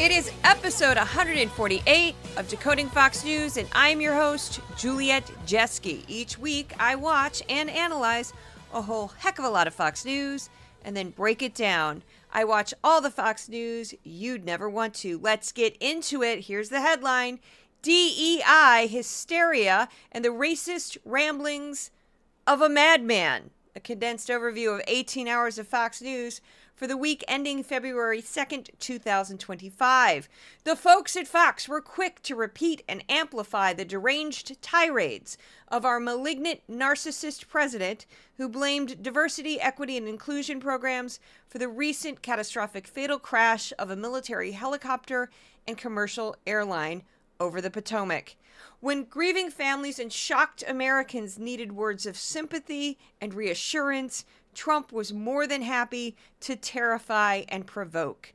It is episode 148 of Decoding Fox News, and I'm your host, Juliet Jeske. Each week, I watch and analyze a whole heck of a lot of Fox News and then break it down. I watch all the Fox News you'd never want to. Let's get into it. Here's the headline: DEI hysteria and the racist ramblings of a madman. A condensed overview of 18 hours of Fox News for the week ending February 2nd, 2025. The folks at Fox were quick to repeat and amplify the deranged tirades of our malignant narcissist president, who blamed diversity, equity, and inclusion programs for the recent catastrophic fatal crash of a military helicopter and commercial airline over the Potomac. When grieving families and shocked Americans needed words of sympathy and reassurance, Trump was more than happy to terrify and provoke.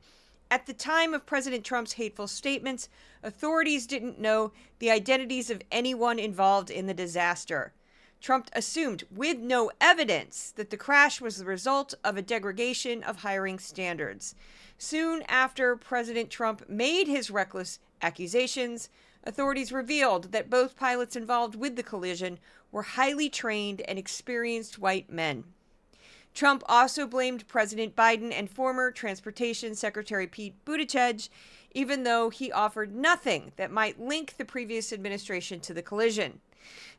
At the time of President Trump's hateful statements, authorities didn't know the identities of anyone involved in the disaster. Trump assumed, with no evidence, that the crash was the result of a degradation of hiring standards. Soon after President Trump made his reckless accusations, authorities revealed that both pilots involved with the collision were highly trained and experienced white men. Trump also blamed President Biden and former Transportation Secretary Pete Buttigieg, even though he offered nothing that might link the previous administration to the collision.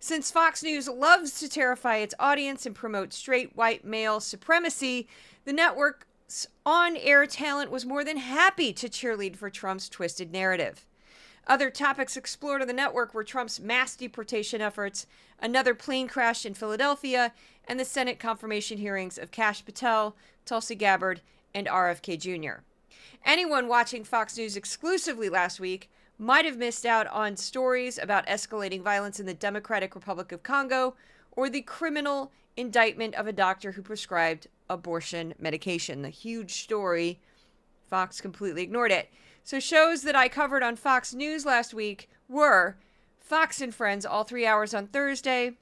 Since Fox News loves to terrify its audience and promote straight white male supremacy, the network's on-air talent was more than happy to cheerlead for Trump's twisted narrative. Other topics explored on the network were Trump's mass deportation efforts, another plane crash in Philadelphia, and the Senate confirmation hearings of Kash Patel, Tulsi Gabbard, and RFK Jr. Anyone watching Fox News exclusively last week might have missed out on stories about escalating violence in the Democratic Republic of Congo or the criminal indictment of a doctor who prescribed abortion medication. The huge story. Fox completely ignored it. So shows that I covered on Fox News last week were Fox and Friends, all 3 hours on Thursday,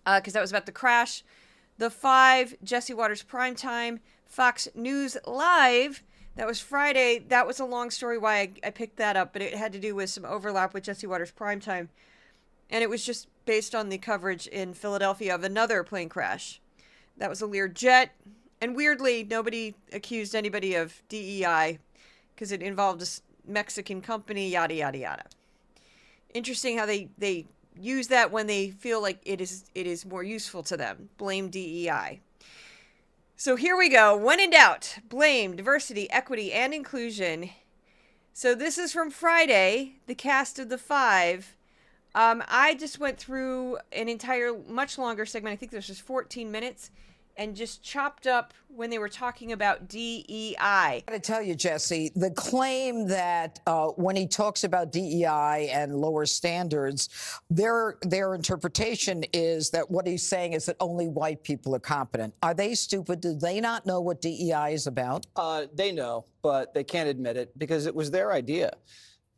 because that was about the crash. The 5, Jesse Watters Primetime, Fox News Live, that was Friday. That was a long story why I picked that up, but it had to do with some overlap with Jesse Watters Primetime. And it was just based on the coverage in Philadelphia of another plane crash. That was a Learjet. And weirdly, nobody accused anybody of DEI because it involved a Mexican company, yada, yada, yada. Interesting how they use that when they feel like it is more useful to them. Blame DEI. So here we go. When in doubt, blame diversity, equity, and inclusion. So this is from Friday, the cast of the 5. I just went through an entire, much longer segment. I think this was 14 minutes. And just chopped up when they were talking about DEI. I got to tell you, Jesse, the claim that when he talks about DEI and lower standards, their interpretation is that what he's saying is that only white people are competent. Are they stupid? Do they not know what DEI is about? They know, but they can't admit it because it was their idea.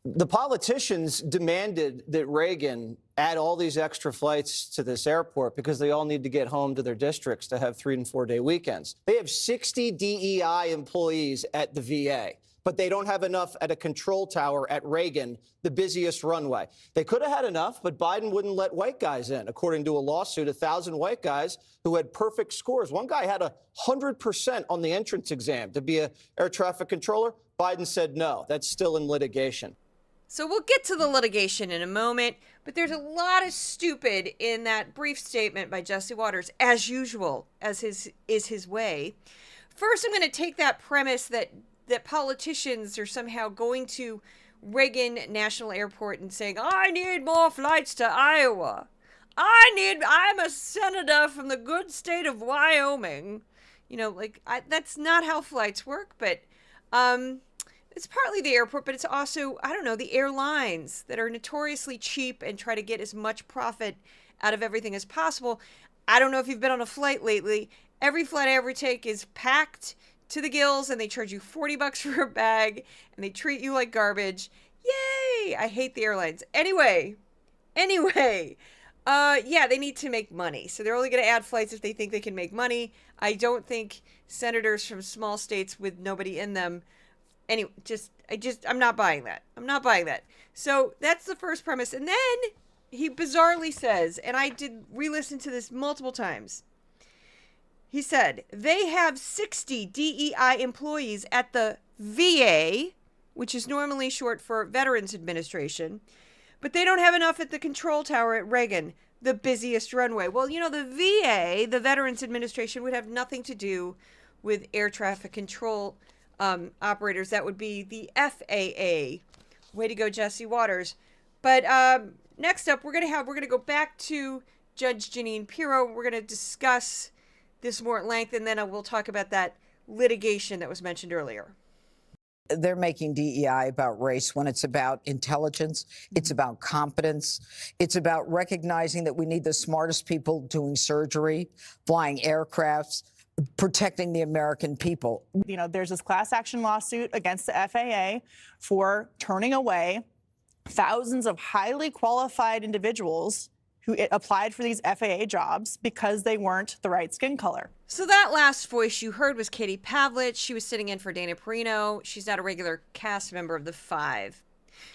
The politicians demanded that Reagan add all these extra flights to this airport because they all need to get home to their districts to have 3- and 4-day weekends. They have 60 DEI employees at the VA, but they don't have enough at a control tower at Reagan, the busiest runway. They could have had enough, but Biden wouldn't let white guys in. According to a lawsuit, 1,000 white guys who had perfect scores. One guy had 100% on the entrance exam to be an air traffic controller. Biden said no. That's still in litigation. So we'll get to the litigation in a moment, but there's a lot of stupid in that brief statement by Jesse Watters, as usual, as is his way. First, I'm going to take that premise that politicians are somehow going to Reagan National Airport and saying, I need more flights to Iowa. I'm a senator from the good state of Wyoming. You know, that's not how flights work, but it's partly the airport, but it's also, I don't know, the airlines that are notoriously cheap and try to get as much profit out of everything as possible. I don't know if you've been on a flight lately. Every flight I ever take is packed to the gills, and they charge you $40 for a bag, and they treat you like garbage. Yay! I hate the airlines. Anyway, yeah, they need to make money. So they're only going to add flights if they think they can make money. I don't think senators from small states with nobody in them Anyway, I'm not buying that. I'm not buying that. So that's the first premise. And then he bizarrely says, and I did re-listen to this multiple times. He said, they have 60 DEI employees at the VA, which is normally short for Veterans Administration, but they don't have enough at the control tower at Reagan, the busiest runway. Well, you know, the VA, the Veterans Administration, would have nothing to do with air traffic control operators. That would be the FAA. Way to go, Jesse Waters. But next up, we're gonna go back to Judge Jeanine Pirro. We're gonna discuss this more at length, and then we'll talk about that litigation that was mentioned earlier. They're making DEI about race when it's about intelligence, it's about competence, it's about recognizing that we need the smartest people doing surgery, flying aircrafts, protecting the American people. You know, there's this class action lawsuit against the FAA for turning away thousands of highly qualified individuals who applied for these FAA jobs because they weren't the right skin color. So that last voice you heard was Katie Pavlich. She was sitting in for Dana Perino. She's not a regular cast member of The Five.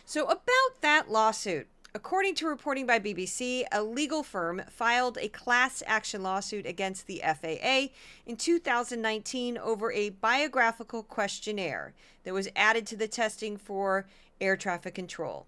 So about that lawsuit, according to reporting by BBC, a legal firm filed a class action lawsuit against the FAA in 2019 over a biographical questionnaire that was added to the testing for air traffic control.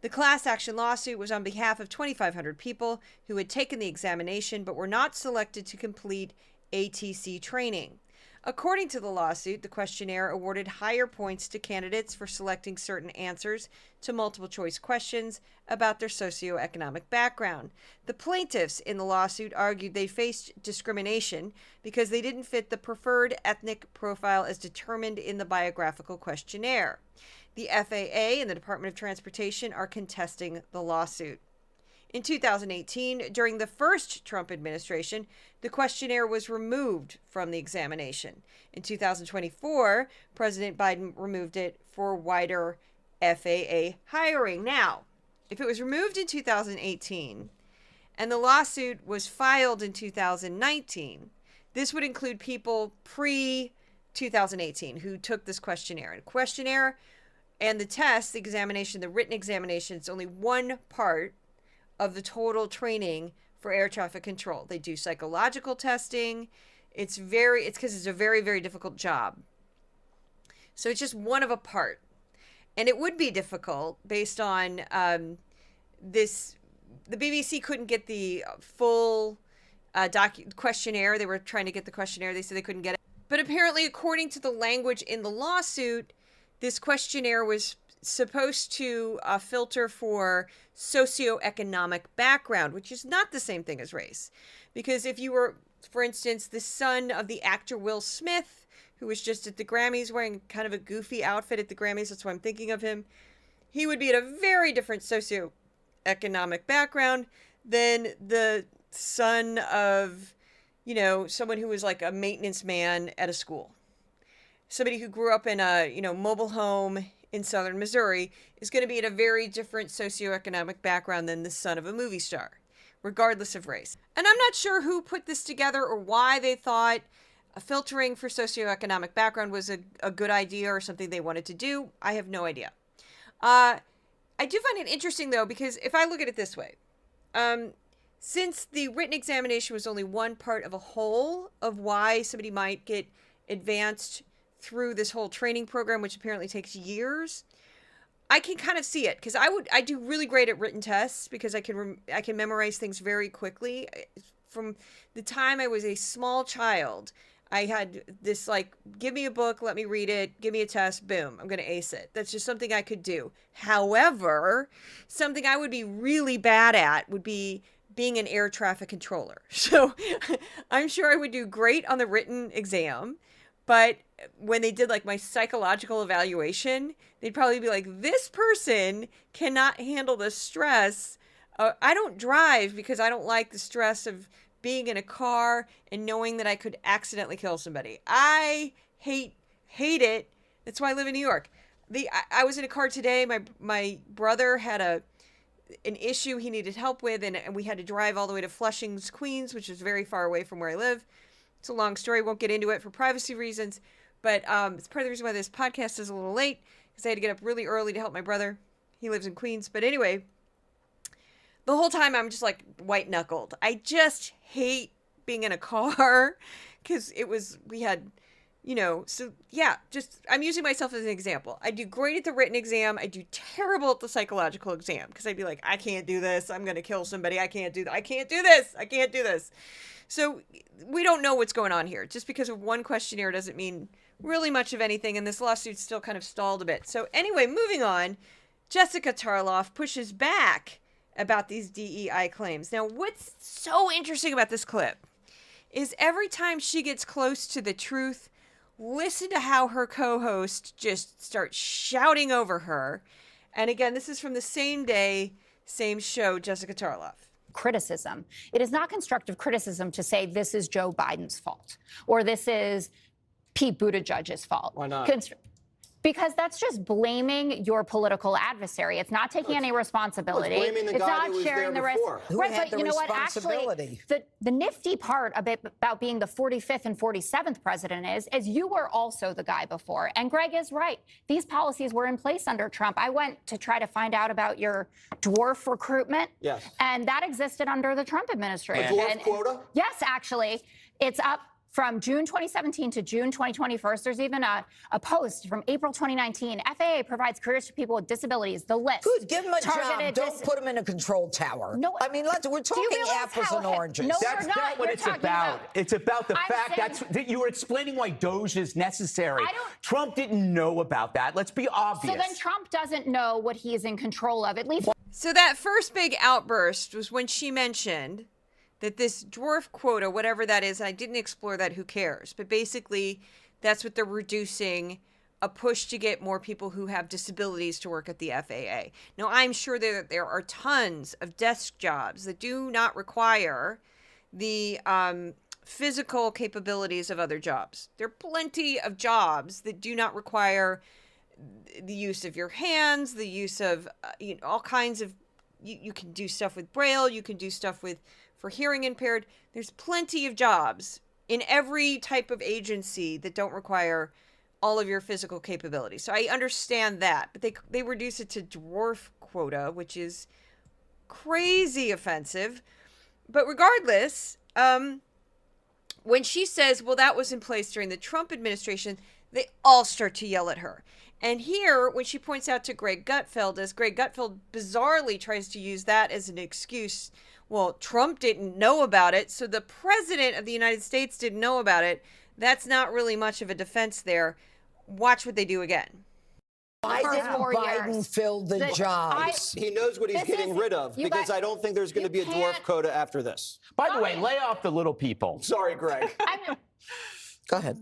The class action lawsuit was on behalf of 2,500 people who had taken the examination but were not selected to complete ATC training. According to the lawsuit, the questionnaire awarded higher points to candidates for selecting certain answers to multiple choice questions about their socioeconomic background. The plaintiffs in the lawsuit argued they faced discrimination because they didn't fit the preferred ethnic profile as determined in the biographical questionnaire. The FAA and the Department of Transportation are contesting the lawsuit. In 2018, during the first Trump administration, the questionnaire was removed from the examination. In 2024, President Biden removed it for wider FAA hiring. Now, if it was removed in 2018 and the lawsuit was filed in 2019, this would include people pre-2018 who took this questionnaire. And questionnaire and the test, the examination, the written examination, it's only one part of the total training for air traffic control. They do psychological testing. It's because it's a very, very difficult job. So it's just one of a part. And it would be difficult based on this. The BBC couldn't get the full questionnaire. They were trying to get the questionnaire. They said they couldn't get it. But apparently, according to the language in the lawsuit, this questionnaire was supposed to filter for socioeconomic background, which is not the same thing as race. Because if you were, for instance, the son of the actor Will Smith, who was just at the Grammys wearing kind of a goofy outfit at the Grammys, that's why I'm thinking of him, he would be at a very different socioeconomic background than the son of, you know, someone who was like a maintenance man at a school. Somebody who grew up in a, you know, mobile home in southern Missouri is going to be in a very different socioeconomic background than the son of a movie star, regardless of race. And I'm not sure who put this together or why they thought filtering for socioeconomic background was a good idea or something they wanted to do. I have no idea. I do find it interesting, though, because if I look at it this way, since the written examination was only one part of a whole of why somebody might get advanced through this whole training program, which apparently takes years, I can kind of see it because I do really great at written tests because I can memorize things very quickly. From the time I was a small child, I had this like, give me a book, let me read it, give me a test, boom, I'm going to ace it. That's just something I could do. However, something I would be really bad at would be being an air traffic controller. So I'm sure I would do great on the written exam. But when they did like my psychological evaluation, they'd probably be like, this person cannot handle the stress. I don't drive because I don't like the stress of being in a car and knowing that I could accidentally kill somebody. I hate it. That's why I live in New York. I was in a car today. My brother had an issue he needed help with, and we had to drive all the way to Flushing, Queens, which is very far away from where I live. It's a long story. Won't get into it for privacy reasons. But it's part of the reason why this podcast is a little late, because I had to get up really early to help my brother. He lives in Queens. But anyway, the whole time I'm just like white knuckled. I just hate being in a car because we had, so yeah, just I'm using myself as an example. I do great at the written exam. I do terrible at the psychological exam because I'd be like, I can't do this. I'm going to kill somebody. I can't do this. So we don't know what's going on here. Just because of one questionnaire doesn't mean really much of anything. And this lawsuit's still kind of stalled a bit. So anyway, moving on, Jessica Tarloff pushes back about these DEI claims. Now, what's so interesting about this clip is every time she gets close to the truth, listen to how her co-host just starts shouting over her. And again, this is from the same day, same show, Jessica Tarloff. Criticism. It is not constructive criticism to say this is Joe Biden's fault or this is Pete Buttigieg's fault. Why not? Because that's just blaming your political adversary. It's not taking any responsibility. It's blaming the it's guy not that was sharing there the risk. before. Who Right, had but the you know what? Actually, responsibility? the nifty part about being the 45th and 47th president is you were also the guy before. And Greg is right. These policies were in place under Trump. I went to try to find out about your dwarf recruitment. Yes. And that existed under the Trump administration. A dwarf quota? Yes, actually. It's up from June 2017 to June 2021. There's even a post from April 2019. FAA provides careers to people with disabilities. The list. Good, give them a job. targeted Don't put them in a control tower. No, I mean, we're do you talking realize apples how and oranges. No, That's we're not. not what You're it's talking about. It's about the I'm fact saying- that you were explaining why Doge is necessary. I don't- Trump didn't know about that. Let's be obvious. So then Trump doesn't know what he is in control of, at least. So that first big outburst was when she mentioned that this dwarf quota, whatever that is, I didn't explore that, who cares? But basically, that's what they're reducing, a push to get more people who have disabilities to work at the FAA. Now, I'm sure that there are tons of desk jobs that do not require the physical capabilities of other jobs. There are plenty of jobs that do not require the use of your hands, the use of all kinds of, you can do stuff with Braille, you can do stuff for hearing impaired. There's plenty of jobs in every type of agency that don't require all of your physical capabilities. So I understand that, but they reduce it to dwarf quota, which is crazy offensive. But regardless, when she says, well, that was in place during the Trump administration, they all start to yell at her. And here, when she points out to Greg Gutfeld, as Greg Gutfeld bizarrely tries to use that as an excuse, well, Trump didn't know about it, so the president of the United States didn't know about it. That's not really much of a defense there. Watch what they do again. Why For didn't 4 Biden years. fill the jobs? He knows what he's This getting is- rid of you because guys- I don't think there's going to be a you dwarf can't- quota after this. By the way, lay off the little people. Sorry, Greg. Go ahead.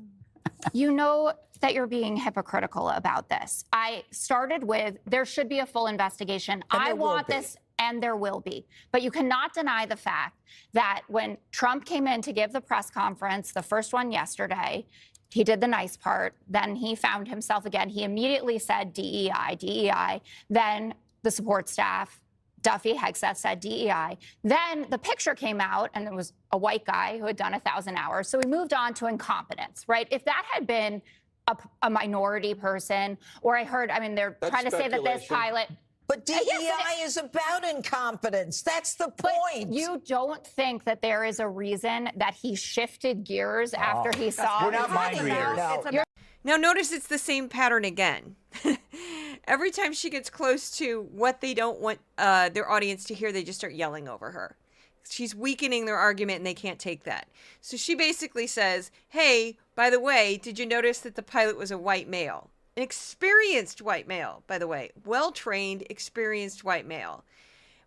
You know that you're being hypocritical about this. I started with there should be a full investigation. And I there will want be. this, and there will be. But you cannot deny the fact that when Trump came in to give the press conference, the first one yesterday, he did the nice part. Then he found himself again. He immediately said DEI, DEI. Then the support staff, Duffy Hegseth, said DEI. Then the picture came out, and it was a white guy who had done 1,000 hours. So we moved on to incompetence, right? If that had been a minority person, or I heard, I mean, they're That's trying to say that this speculation. pilot. But DEI Yes, is about incompetence. That's the point. You don't think that there is a reason that he shifted gears after he saw? We're not mind readers. No. Now, notice it's the same pattern again. Every time she gets close to what they don't want their audience to hear, they just start yelling over her. She's weakening their argument, and they can't take that. So she basically says, hey, by the way, did you notice that the pilot was a white male? An experienced white male, by the way. Well-trained, experienced white male.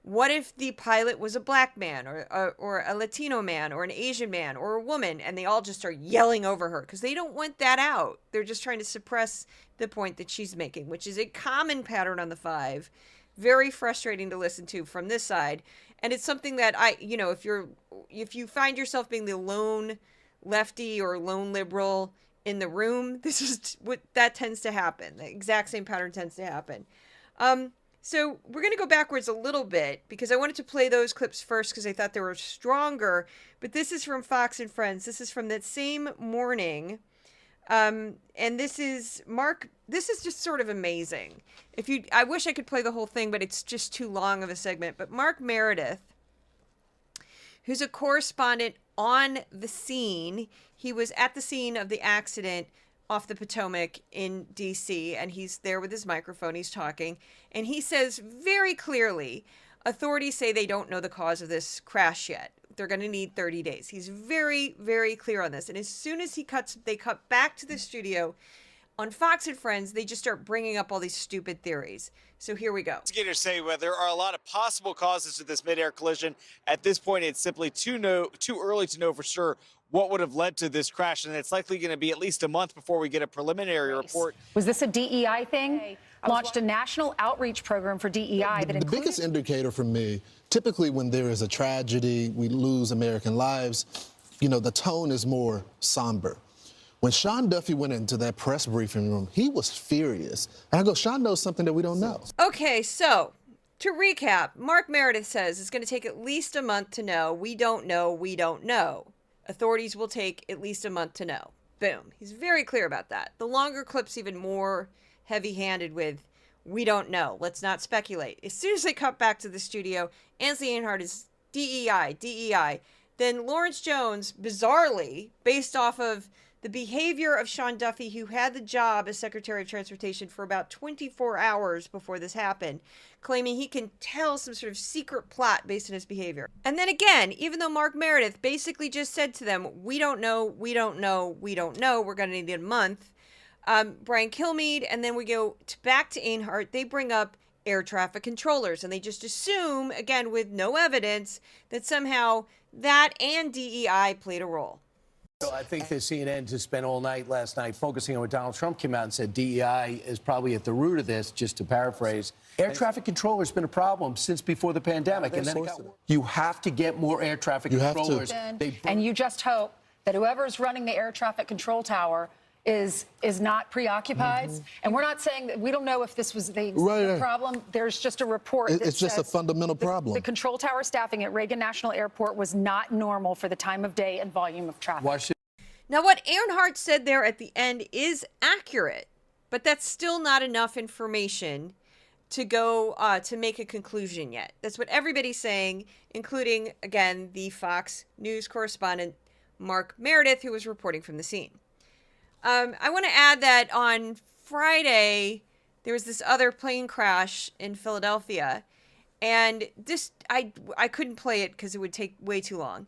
What if the pilot was a black man or a Latino man or an Asian man or a woman, and they all just start yelling over her because they don't want that out. They're just trying to suppress the point that she's making, which is a common pattern on the Five. Very frustrating to listen to from this side. And it's something that if you find yourself being the lone lefty or lone liberal in the room, this is what that tends to happen. The exact same pattern tends to happen. So we're going to go backwards a little bit because I wanted to play those clips first because I thought they were stronger. But this is from Fox and Friends. This is from that same morning. And this is Mark. This is just sort of amazing. I wish I could play the whole thing, but it's just too long of a segment. But Mark Meredith, who's a correspondent on the scene, he was at the scene of the accident off the Potomac in D.C., and he's there with his microphone. He's talking, and he says very clearly, authorities say they don't know the cause of this crash yet. They're going to need 30 days. He's very, very clear on this. And as soon as they cut back to the studio on Fox and Friends, they just start bringing up all these stupid theories. So here we go. Investigators say there are a lot of possible causes to this mid-air collision. At this point, it's simply too early to know for sure what would have led to this crash, and it's likely going to be at least a month before we get a preliminary report. Was this a DEI thing? Launched a national outreach program for DEI that The biggest indicator for me, typically when there is a tragedy, we lose American lives, the tone is more somber. When Sean Duffy went into that press briefing room, he was furious. And I go, Sean knows something that we don't know. Okay, so to recap, Mark Meredith says it's going to take at least a month to know. We don't know. We don't know. Authorities will take at least a month to know. Boom. He's very clear about that. The longer clip's even more heavy-handed with, we don't know. Let's not speculate. As soon as they cut back to the studio, Anthony Einhart is DEI, DEI. Then Lawrence Jones, bizarrely, based off of the behavior of Sean Duffy, who had the job as Secretary of Transportation for about 24 hours before this happened, claiming he can tell some sort of secret plot based on his behavior. And then again, even though Mark Meredith basically just said to them, we don't know, we don't know, we don't know, we're going to need a month, Brian Kilmeade, and then we go back to Einhart, they bring up air traffic controllers, and they just assume, again with no evidence, that somehow that and DEI played a role. So I think that CNN just spent all night last night focusing on what Donald Trump came out and said DEI is probably at the root of this, just to paraphrase. Air traffic control has been a problem since before the pandemic. And then you have to get more air traffic controllers. And you just hope that whoever's running the air traffic control tower is not preoccupied. And we're not saying that we don't know if this was the problem. There's just a report. It's just a fundamental problem. The control tower staffing at Reagan National Airport was not normal for the time of day and volume of traffic. Now, what Einhart said there at the end is accurate, but that's still not enough information to go to make a conclusion yet. That's what everybody's saying, including, again, the Fox News correspondent Mark Meredith, who was reporting from the scene. I want to add that on Friday, there was this other plane crash in Philadelphia, and this I couldn't play it because it would take way too long.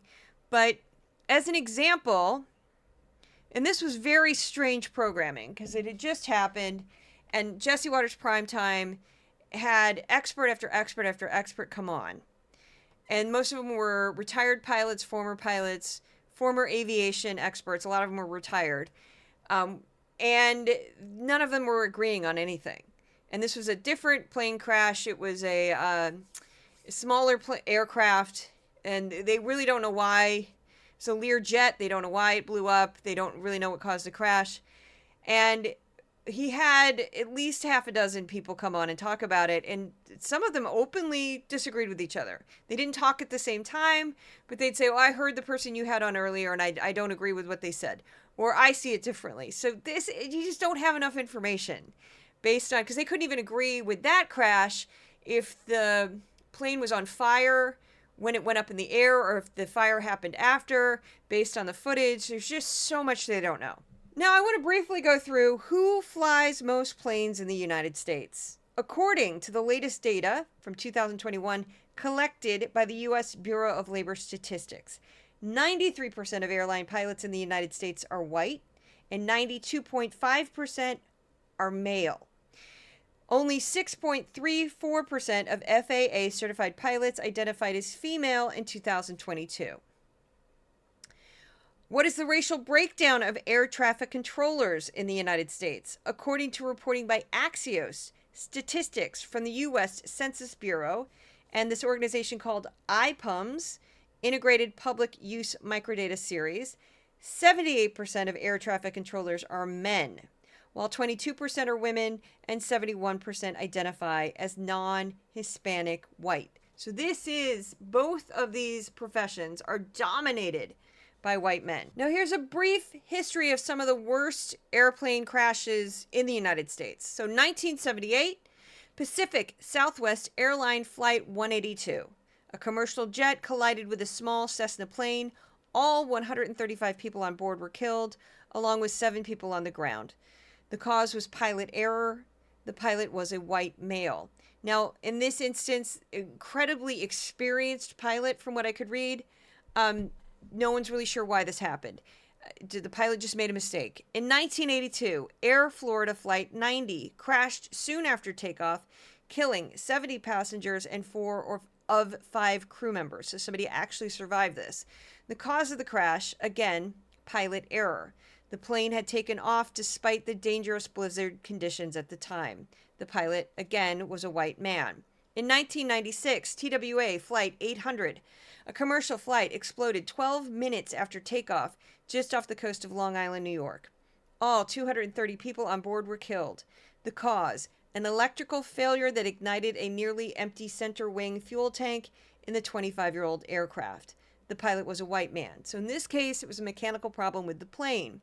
But as an example, and this was very strange programming because it had just happened, and Jesse Watters Primetime had expert after expert after expert come on. And most of them were retired pilots, former aviation experts. A lot of them were retired. And none of them were agreeing on anything. And this was a different plane crash. It was a smaller aircraft, and they really don't know why. It's a Learjet. They don't know why it blew up. They don't really know what caused the crash. And he had at least half a dozen people come on and talk about it, and some of them openly disagreed with each other. They didn't talk at the same time, but they'd say, I heard the person you had on earlier, and I don't agree with what they said. Or I see it differently. So you just don't have enough information based on, because they couldn't even agree with that crash if the plane was on fire when it went up in the air or if the fire happened after, based on the footage. There's just so much they don't know. Now, I want to briefly go through who flies most planes in the United States. According to the latest data from 2021 collected by the U.S. Bureau of Labor Statistics, 93% of airline pilots in the United States are white, and 92.5% are male. Only 6.34% of FAA certified pilots identified as female in 2022. What is the racial breakdown of air traffic controllers in the United States? According to reporting by Axios, statistics from the U.S. Census Bureau and this organization called IPUMS, Integrated Public Use Microdata Series, 78% of air traffic controllers are men, while 22% are women and 71% identify as non-Hispanic white. So both of these professions are dominated by white men. Now here's a brief history of some of the worst airplane crashes in the United States. So 1978, Pacific Southwest Airline Flight 182. A commercial jet collided with a small Cessna plane. All 135 people on board were killed, along with 7 people on the ground. The cause was pilot error. The pilot was a white male. Now, in this instance, incredibly experienced pilot, from what I could read. No one's really sure why this happened. The pilot just made a mistake. In 1982, Air Florida Flight 90 crashed soon after takeoff, killing 70 passengers and 4 of 5 crew members. So somebody actually survived this. The cause of the crash, again, pilot error. The plane had taken off despite the dangerous blizzard conditions at the time. The pilot, again, was a white man. In 1996, TWA Flight 800, a commercial flight, exploded 12 minutes after takeoff just off the coast of Long Island, New York. All 230 people on board were killed. The cause, an electrical failure that ignited a nearly empty center wing fuel tank in the 25-year-old aircraft. The pilot was a white man. So in this case, it was a mechanical problem with the plane.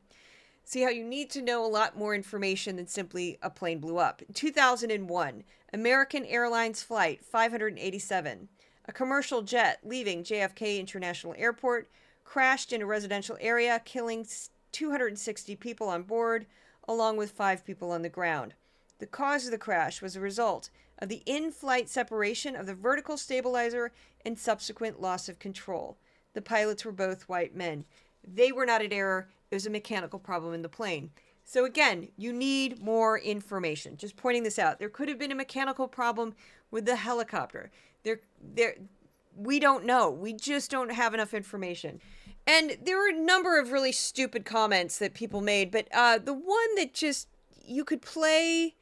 See how you need to know a lot more information than simply a plane blew up. In 2001, American Airlines Flight 587, a commercial jet leaving JFK International Airport, crashed in a residential area, killing 260 people on board, along with 5 people on the ground. The cause of the crash was a result of the in-flight separation of the vertical stabilizer and subsequent loss of control. The pilots were both white men. They were not at error. It was a mechanical problem in the plane. So again, you need more information. Just pointing this out. There could have been a mechanical problem with the helicopter. We don't know. We just don't have enough information. And there were a number of really stupid comments that people made, but the one that just you could play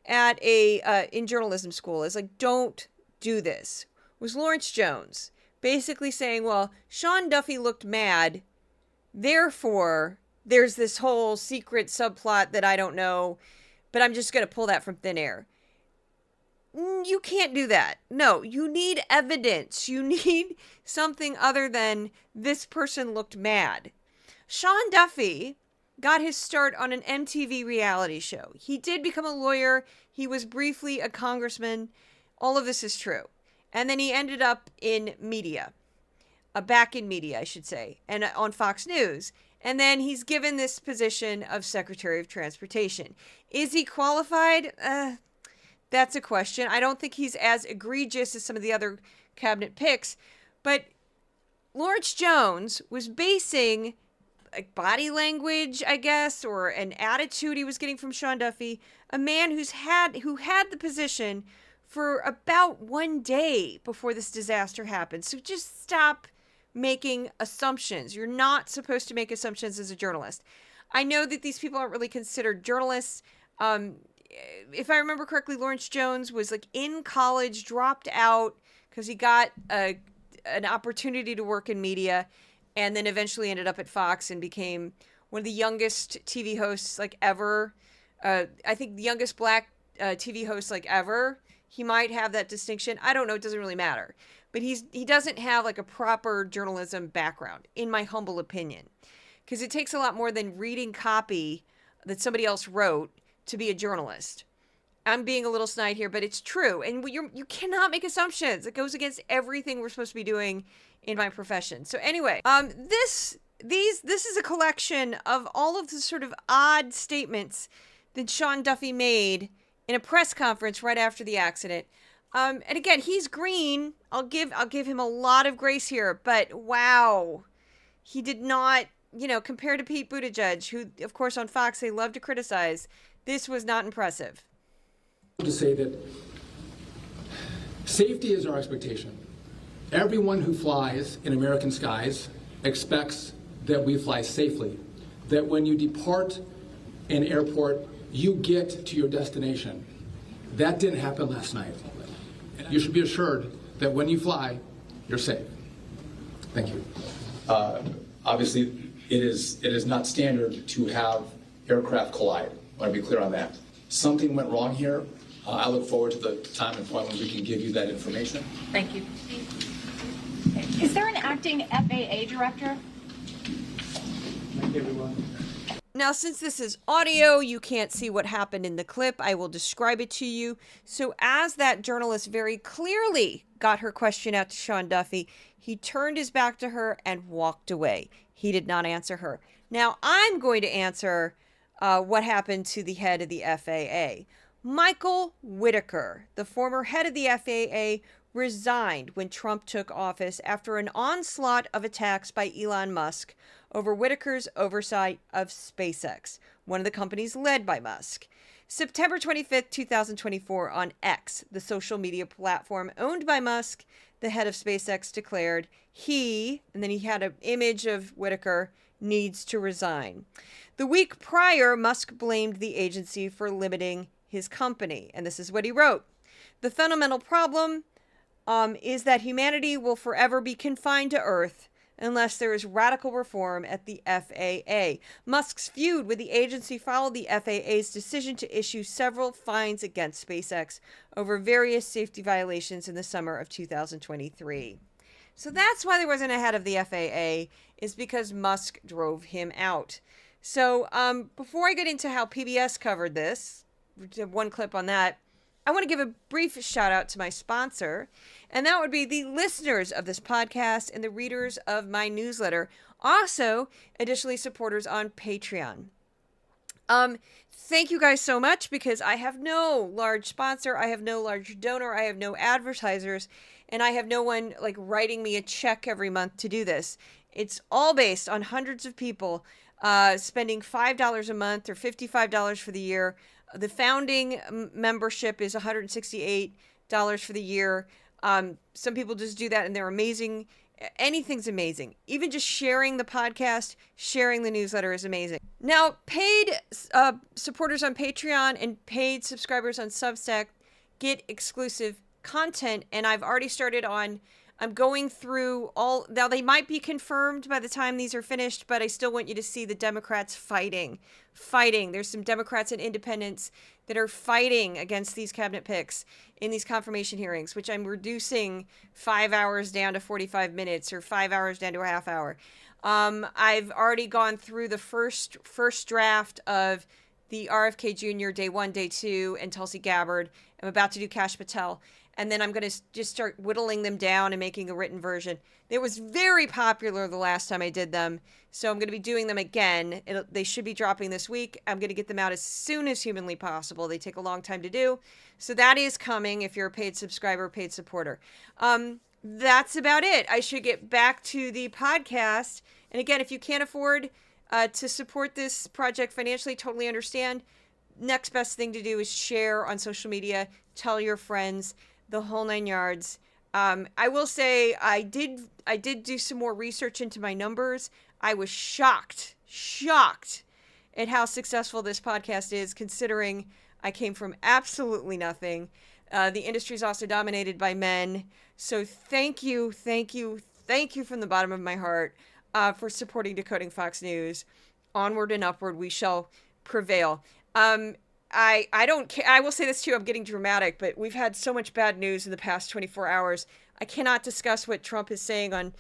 at in journalism school is like, don't do this, was Lawrence Jones basically saying, well, Sean Duffy looked mad, therefore there's this whole secret subplot that I don't know, but I'm just going to pull that from thin air. You can't do that. No, you need evidence. You need something other than this person looked mad. Sean Duffy got his start on an MTV reality show. He did become a lawyer. He was briefly a congressman. All of this is true. And then he ended up in media, back in media, I should say, and on Fox News. And then he's given this position of Secretary of Transportation. Is he qualified? That's a question. I don't think he's as egregious as some of the other cabinet picks. But Lawrence Jones was basing body language, I guess, or an attitude he was getting from Sean Duffy, a man who had the position for about 1 day before this disaster happened. So just stop making assumptions. You're not supposed to make assumptions as a journalist. I know that these people aren't really considered journalists. If I remember correctly, Lawrence Jones was like in college, dropped out because he got an opportunity to work in media, and then eventually ended up at Fox and became one of the youngest TV hosts like ever. I think the youngest black TV host like ever. He might have that distinction. I don't know. It doesn't really matter. But he doesn't have like a proper journalism background, in my humble opinion, because it takes a lot more than reading copy that somebody else wrote to be a journalist. I'm being a little snide here, but it's true. And you cannot make assumptions. It goes against everything we're supposed to be doing in my profession. So anyway, this is a collection of all of the sort of odd statements that Sean Duffy made in a press conference right after the accident. And again, he's green. I'll give him a lot of grace here, but wow, he did not, compared to Pete Buttigieg, who, of course, on Fox they love to criticize. This was not impressive. To say that safety is our expectation. Everyone who flies in American skies expects that we fly safely, that when you depart an airport, you get to your destination. That didn't happen last night. You should be assured that when you fly, you're safe. Thank you. Obviously, it is not standard to have aircraft collide. I want to be clear on that. Something went wrong here. I look forward to the time and point when we can give you that information. Thank you. Is there an acting FAA director? Thank you, everyone. Now, since this is audio, you can't see what happened in the clip. I will describe it to you. So as that journalist very clearly got her question out to Sean Duffy, he turned his back to her and walked away. He did not answer her. Now, I'm going to answer what happened to the head of the FAA. Michael Whitaker, the former head of the FAA, resigned when Trump took office after an onslaught of attacks by Elon Musk over Whitaker's oversight of SpaceX, one of the companies led by Musk. September 25th, 2024, on X, the social media platform owned by Musk, the head of SpaceX declared and then he had an image of Whitaker, needs to resign. The week prior, Musk blamed the agency for limiting his company, and this is what he wrote. The fundamental problem is that humanity will forever be confined to Earth unless there is radical reform at the FAA. Musk's feud with the agency followed the FAA's decision to issue several fines against SpaceX over various safety violations in the summer of 2023. So that's why there wasn't a head of the FAA, is because Musk drove him out. So before I get into how PBS covered this, one clip on that, I want to give a brief shout out to my sponsor, and that would be the listeners of this podcast and the readers of my newsletter. Also, additionally, supporters on Patreon. Thank you guys so much, because I have no large sponsor, I have no large donor, I have no advertisers, and I have no one like writing me a check every month to do this. It's all based on hundreds of people spending $5 a month or $55 for the year. The founding membership is $168 for the year. Some people just do that and they're amazing. Anything's amazing. Even just sharing the podcast, sharing the newsletter is amazing. Now, paid supporters on Patreon and paid subscribers on Substack get exclusive content. And I've already started on, I'm going through all, now they might be confirmed by the time these are finished, but I still want you to see the Democrats fighting. There's some Democrats and independents that are fighting against these cabinet picks in these confirmation hearings, which I'm reducing 5 hours down to 45 minutes or 5 hours down to a half hour. I've already gone through the first draft of the RFK Jr. Day 1, Day 2, and Tulsi Gabbard. I'm about to do Kash Patel. And then I'm going to just start whittling them down and making a written version. It was very popular the last time I did them, so I'm going to be doing them again. They should be dropping this week. I'm going to get them out as soon as humanly possible. They take a long time to do. So that is coming if you're a paid subscriber, paid supporter. That's about it. I should get back to the podcast. And again, if you can't afford to support this project financially, totally understand. Next best thing to do is share on social media, tell your friends, the whole 9 yards. I will say I did do some more research into my numbers. I was shocked at how successful this podcast is, considering I came from absolutely nothing. The industry is also dominated by men. So thank you from the bottom of my heart for supporting Decoding Fox News. Onward and upward, we shall prevail. I don't care. I will say this too. I'm getting dramatic, but we've had so much bad news in the past 24 hours. I cannot discuss what Trump is saying on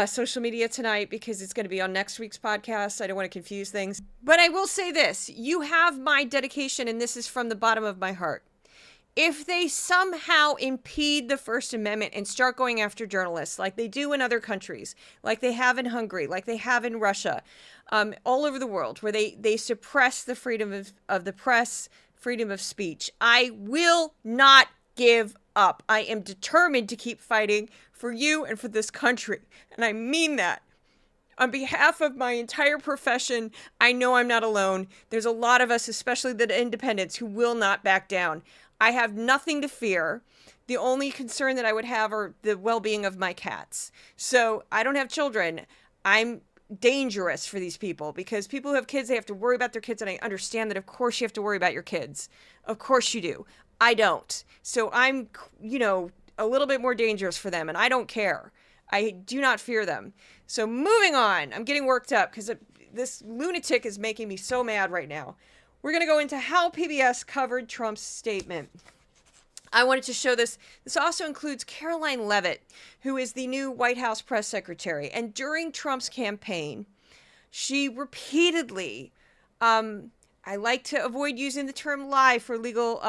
social media tonight because it's going to be on next week's podcast. I don't want to confuse things. But I will say this. You have my dedication, and this is from the bottom of my heart. If they somehow impede the First Amendment and start going after journalists like they do in other countries, like they have in Hungary, like they have in Russia, all over the world, where they suppress the freedom of the press, freedom of speech, I will not give up. I am determined to keep fighting for you and for this country. And I mean that. On behalf of my entire profession, I know I'm not alone. There's a lot of us, especially the independents, who will not back down. I have nothing to fear. The only concern that I would have are the well-being of my cats. So I don't have children. I'm dangerous for these people because people who have kids, they have to worry about their kids. And I understand that, of course, you have to worry about your kids. Of course you do. I don't. So I'm, a little bit more dangerous for them. And I don't care. I do not fear them. So moving on, I'm getting worked up because this lunatic is making me so mad right now. We're going to go into how PBS covered Trump's statement. I wanted to show this. This also includes Caroline Leavitt, who is the new White House press secretary. And during Trump's campaign, She repeatedly, I like to avoid using the term lie for legal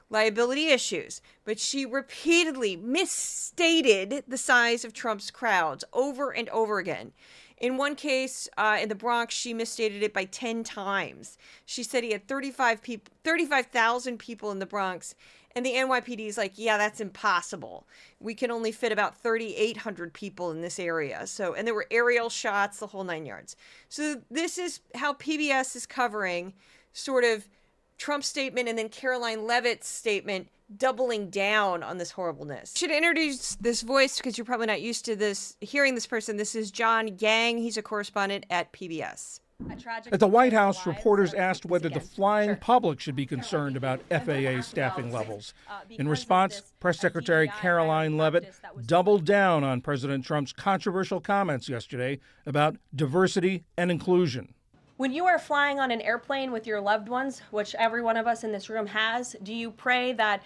liability issues, but she repeatedly misstated the size of Trump's crowds over and over again. In one case, in the Bronx, she misstated it by 10 times. She said he had 35,000 people in the Bronx, and the NYPD is like, yeah, that's impossible. We can only fit about 3,800 people in this area. So, and there were aerial shots, the whole 9 yards. So this is how PBS is covering sort of Trump's statement and then Caroline Leavitt's statement, doubling down on this horribleness. I should introduce this voice because you're probably not used to this, hearing this person. This is John Yang. He's a correspondent at PBS. At the White House, reporters asked whether the flying public should be concerned about FAA staffing levels. In response, Press Secretary Caroline Leavitt doubled down on President Trump's controversial comments yesterday about diversity and inclusion. When you are flying on an airplane with your loved ones, which every one of us in this room has, do you pray that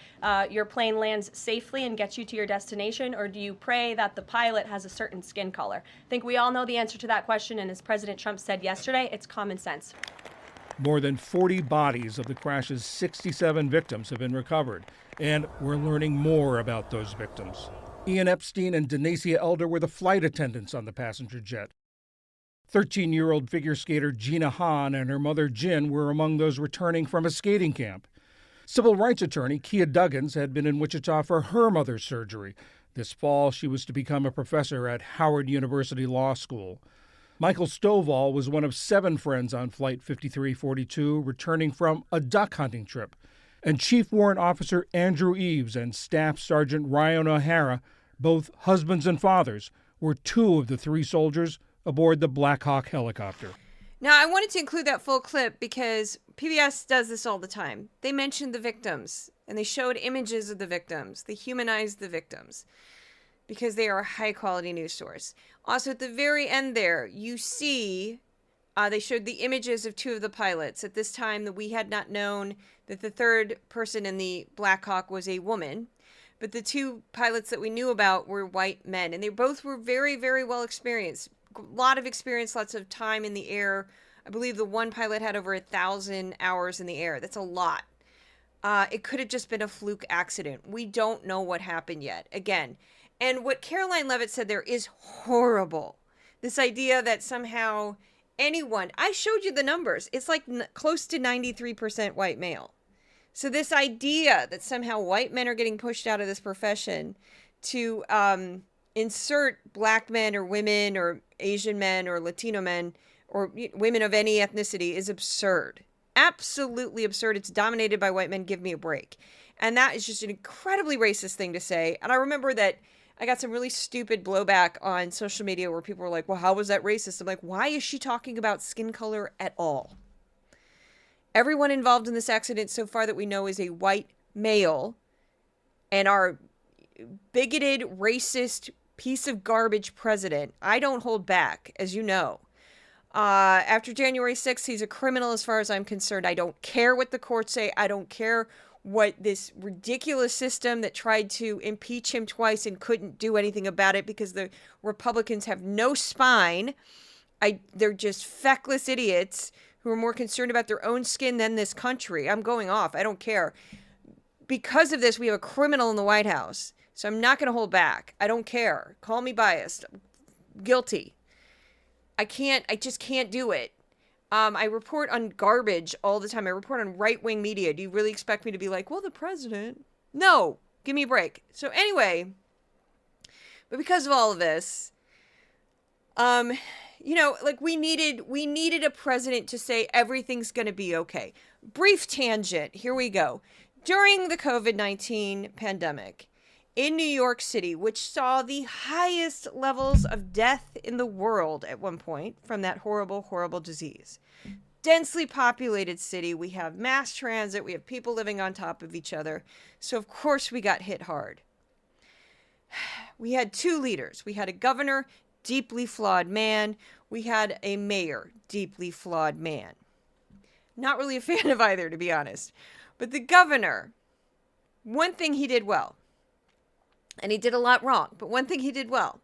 your plane lands safely and gets you to your destination, or do you pray that the pilot has a certain skin color? I think we all know the answer to that question, and as President Trump said yesterday, it's common sense. More than 40 bodies of the crash's 67 victims have been recovered, and we're learning more about those victims. Ian Epstein and Denacia Elder were the flight attendants on the passenger jet. 13-year-old figure skater Gina Hahn and her mother Jin were among those returning from a skating camp. Civil rights attorney Kia Duggins had been in Wichita for her mother's surgery. This fall, she was to become a professor at Howard University Law School. Michael Stovall was one of 7 friends on Flight 5342 returning from a duck hunting trip. And Chief Warrant Officer Andrew Eves and Staff Sergeant Ryan O'Hara, both husbands and fathers, were 2 of the 3 soldiers aboard the Black Hawk helicopter. Now, I wanted to include that full clip because PBS does this all the time. They mentioned the victims, and they showed images of the victims. They humanized the victims because they are a high-quality news source. Also, at the very end there, you see they showed the images of 2 of the pilots. At this time, that we had not known that the 3rd person in the Black Hawk was a woman. But the 2 pilots that we knew about were white men, and they both were very, very well experienced. A lot of experience, lots of time in the air. I believe the one pilot had over 1,000 hours in the air. That's a lot. It could have just been a fluke accident. We don't know what happened yet. Again, and what Caroline Leavitt said there is horrible. This idea that somehow anyone, I showed you the numbers. It's like close to 93% white male. So this idea that somehow white men are getting pushed out of this profession to insert black men or women or Asian men or Latino men or women of any ethnicity is absurd. Absolutely absurd. It's dominated by white men. Give me a break. And that is just an incredibly racist thing to say. And I remember that I got some really stupid blowback on social media where people were like, well, how was that racist? I'm like, why is she talking about skin color at all? Everyone involved in this accident so far that we know is a white male, and our bigoted, racist piece of garbage president, I don't hold back, as you know. After January 6th, he's a criminal as far as I'm concerned. I don't care what the courts say. I don't care what this ridiculous system that tried to impeach him twice and couldn't do anything about it because the Republicans have no spine. They're just feckless idiots who are more concerned about their own skin than this country. I'm going off. I don't care. Because of this, we have a criminal in the White House. So I'm not going to hold back. I don't care. Call me biased. Guilty. I just can't do it. I report on garbage all the time. I report on right-wing media. Do you really expect me to be like, well, the president? No. Give me a break. So anyway, but because of all of this, like we needed a president to say everything's going to be okay. Brief tangent. Here we go. During the COVID-19 pandemic, in New York City, which saw the highest levels of death in the world at one point from that horrible, horrible disease. Densely populated city. We have mass transit. We have people living on top of each other. So, of course, we got hit hard. We had 2 leaders. We had a governor, deeply flawed man. We had a mayor, deeply flawed man. Not really a fan of either, to be honest. But the governor, one thing he did well, and he did a lot wrong, but one thing he did well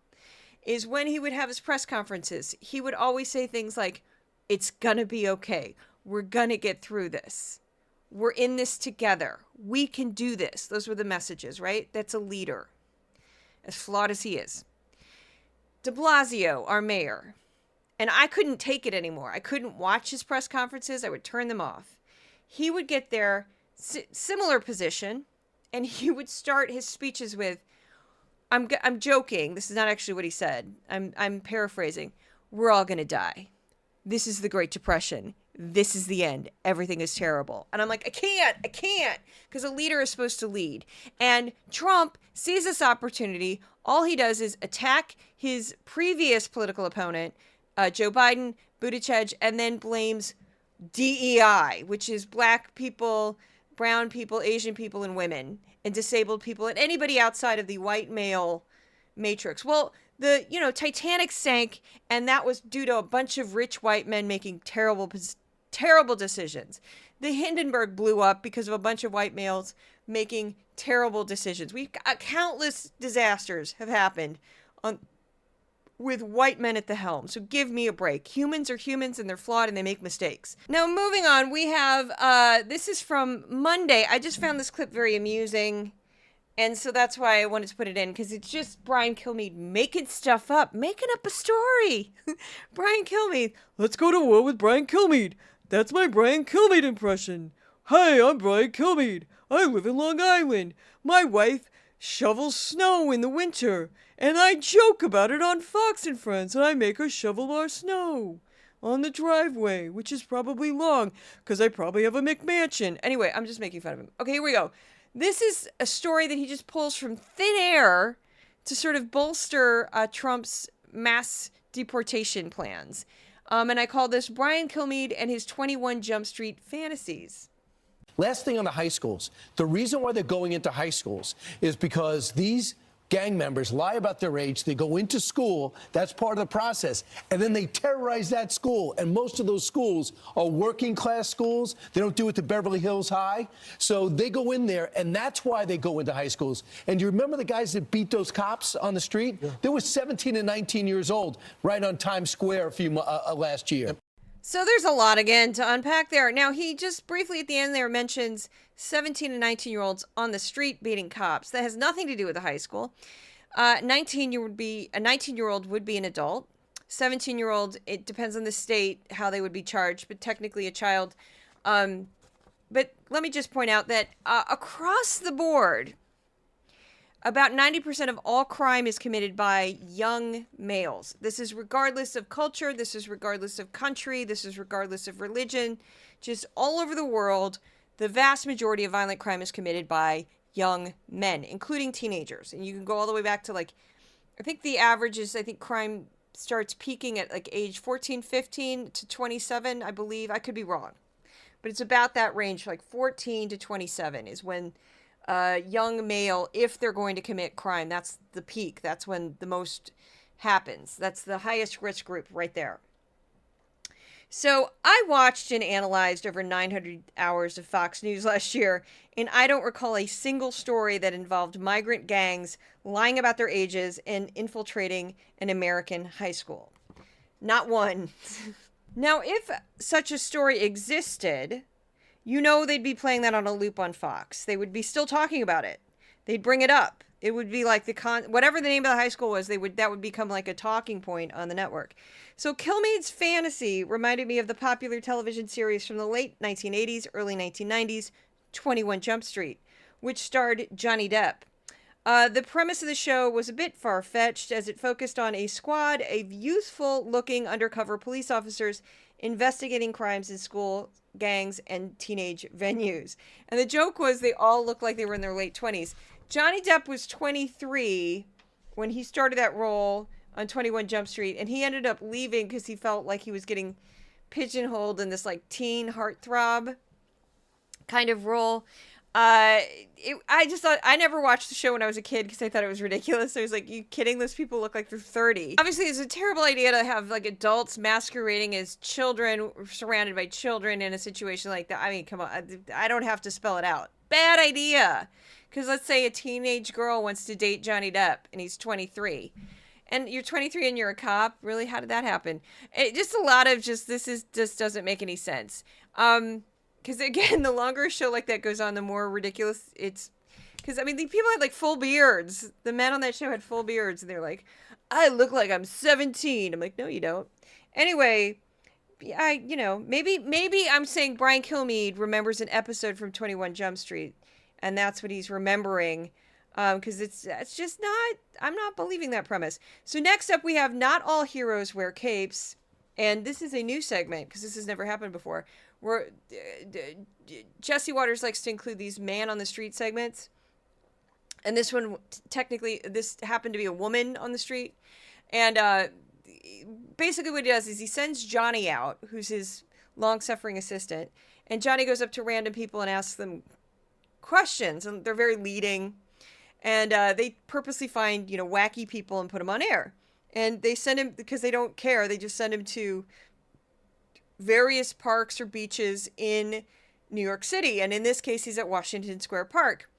is when he would have his press conferences, he would always say things like, it's gonna be okay. We're gonna get through this. We're in this together. We can do this. Those were the messages, right? That's a leader, as flawed as he is. De Blasio, our mayor, and I couldn't take it anymore. I couldn't watch his press conferences. I would turn them off. He would get there, similar position, and he would start his speeches with, I'm joking. This is not actually what he said. I'm paraphrasing. We're all going to die. This is the Great Depression. This is the end. Everything is terrible. And I'm like, I can't, because a leader is supposed to lead. And Trump sees this opportunity. All he does is attack his previous political opponent, Joe Biden, Buttigieg, and then blames DEI, which is black people, brown people, Asian people, and women, and disabled people, and anybody outside of the white male matrix. Well, the Titanic sank, and that was due to a bunch of rich white men making terrible decisions. The Hindenburg blew up because of a bunch of white males making terrible decisions. Countless disasters have happened with white men at the helm. So give me a break. Humans are humans, and they're flawed, and they make mistakes. Now, moving on, we have, this is from Monday. I just found this clip very amusing, and so that's why I wanted to put it in, because it's just Brian Kilmeade making stuff up, making up a story. Brian Kilmeade. Let's go to war with Brian Kilmeade. That's my Brian Kilmeade impression. Hi, I'm Brian Kilmeade. I live in Long Island. My wife shovels snow in the winter, and I joke about it on Fox and Friends, and I make her shovel our snow on the driveway, which is probably long, because I probably have a McMansion. Anyway, I'm just making fun of him. Okay, here we go. This is a story that he just pulls from thin air to sort of bolster Trump's mass deportation plans. And I call this Brian Kilmeade and his 21 Jump Street fantasies. Last thing on the high schools. The reason why they're going into high schools is because these gang members lie about their age. They go into school. That's part of the process. And then they terrorize that school. And most of those schools are working class schools. They don't do it to Beverly Hills High. So they go in there, and that's why they go into high schools. And you remember the guys that beat those cops on the street? Yeah. They were 17 and 19 years old right on Times Square last year. So there's a lot, again, to unpack there. Now, he just briefly at the end there mentions 17 and 19-year-olds on the street beating cops. That has nothing to do with the high school. 19-year-old would be an adult. 17-year-old, it depends on the state how they would be charged, but technically a child. But let me just point out that across the board, about 90% of all crime is committed by young males. This is regardless of culture. This is regardless of country. This is regardless of religion. Just all over the world, the vast majority of violent crime is committed by young men, including teenagers. And you can go all the way back to, I think the average is, crime starts peaking at age 14, 15 to 27, I believe. I could be wrong. But it's about that range, 14 to 27 is when young male, if they're going to commit crime, that's the peak. That's when the most happens. That's the highest risk group right there. So I watched and analyzed over 900 hours of Fox News last year, and I don't recall a single story that involved migrant gangs lying about their ages and infiltrating an American high school. Not one. Now, if such a story existed, they'd be playing that on a loop on Fox. They would be still talking about it. They'd bring it up. It would be like whatever the name of the high school was, that would become like a talking point on the network. So Kilmeade's fantasy reminded me of the popular television series from the late 1980s, early 1990s, 21 Jump Street, which starred Johnny Depp. The premise of the show was a bit far-fetched, as it focused on a squad of youthful-looking undercover police officers investigating crimes in school gangs and teenage venues. And the joke was they all looked like they were in their late 20s. Johnny Depp was 23 when he started that role on 21 Jump Street, and he ended up leaving because he felt like he was getting pigeonholed in this teen heartthrob kind of role. I just thought, I never watched the show when I was a kid because I thought it was ridiculous. I was like, you kidding? Those people look like they're 30. Obviously, it's a terrible idea to have adults masquerading as children, surrounded by children in a situation like that. I mean, come on, I don't have to spell it out. Bad idea. Because let's say a teenage girl wants to date Johnny Depp and he's 23. And you're 23 and you're a cop. Really? How did that happen? Just a lot of just doesn't make any sense. Because again, the longer a show like that goes on, the more ridiculous it's. Because I mean, the people had like full beards. The men on that show had full beards, and they're like, "I look like I'm 17." I'm like, "No, you don't." Anyway, maybe I'm saying Brian Kilmeade remembers an episode from 21 Jump Street, and that's what he's remembering. Because it's just not, I'm not believing that premise. So next up we have Not All Heroes Wear Capes. And this is a new segment because this has never happened before. Where Jesse Waters likes to include these man on the street segments. And this one, technically, this happened to be a woman on the street. And basically what he does is he sends Johnny out, who's his long-suffering assistant. And Johnny goes up to random people and asks them questions. And they're very leading. And they purposely find, wacky people and put them on air. And they send him, because they don't care, they just send him to various parks or beaches in New York City. And in this case, he's at Washington Square Park.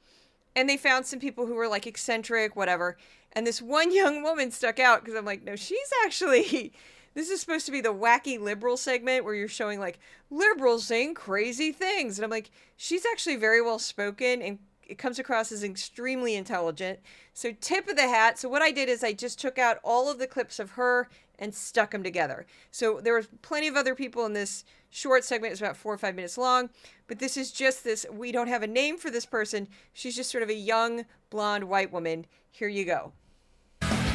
And they found some people who were like eccentric, whatever. And this one young woman stuck out because I'm like, no, she's actually, this is supposed to be the wacky liberal segment where you're showing like liberals saying crazy things. And I'm like, she's actually very well spoken and it comes across as extremely intelligent. So tip of the hat. So what I did is I just took out all of the clips of her and stuck them together. So there was plenty of other people in this short segment. It's about 4 or 5 minutes long. But this is just this. We don't have a name for this person. She's just sort of a young, blonde, white woman. Here you go.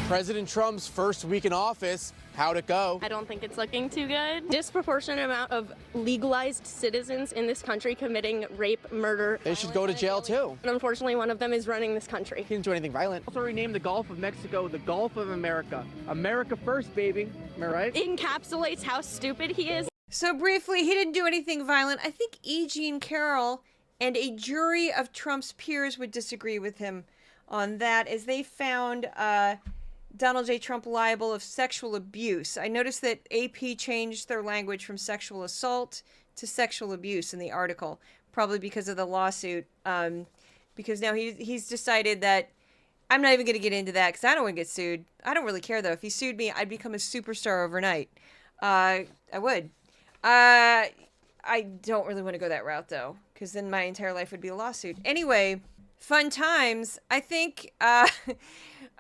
President Trump's first week in office, how'd it go? I don't think it's looking too good. Disproportionate amount of legalized citizens in this country committing rape, murder. They should go to jail too. And unfortunately, one of them is running this country. He didn't do anything violent. Also renamed the Gulf of Mexico the Gulf of America. America first, baby. Am I right? Encapsulates how stupid he is. So briefly, he didn't do anything violent. I think E. Jean Carroll and a jury of Trump's peers would disagree with him on that, as they found Donald J. Trump liable of sexual abuse. I noticed that AP changed their language from sexual assault to sexual abuse in the article, probably because of the lawsuit. Because now he's decided that, I'm not even going to get into that because I don't want to get sued. I don't really care, though. If he sued me, I'd become a superstar overnight. I would. I don't really want to go that route, though, because then my entire life would be a lawsuit. Anyway, fun times. I think